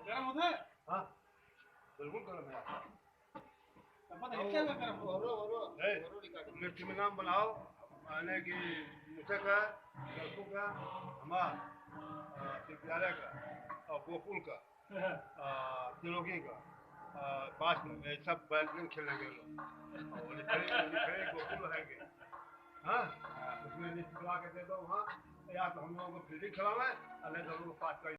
गरम होता है? हाँ बिल्कुल गरम है। मिर्ची में नाम बनाओ माने कि मुझे का गलपू का हमार विद्यालय का और गोकुल का त्रिलोकी का 5 सब बैडमिंटन खेलेंगे लोग और लिखे गोकुल रहेंगे। हाँ उसमें लिस्ट बना के दे दो वहाँ या तो हम लोगों को फील्डिंग खिलाना है नहीं तो हम लोग 5 का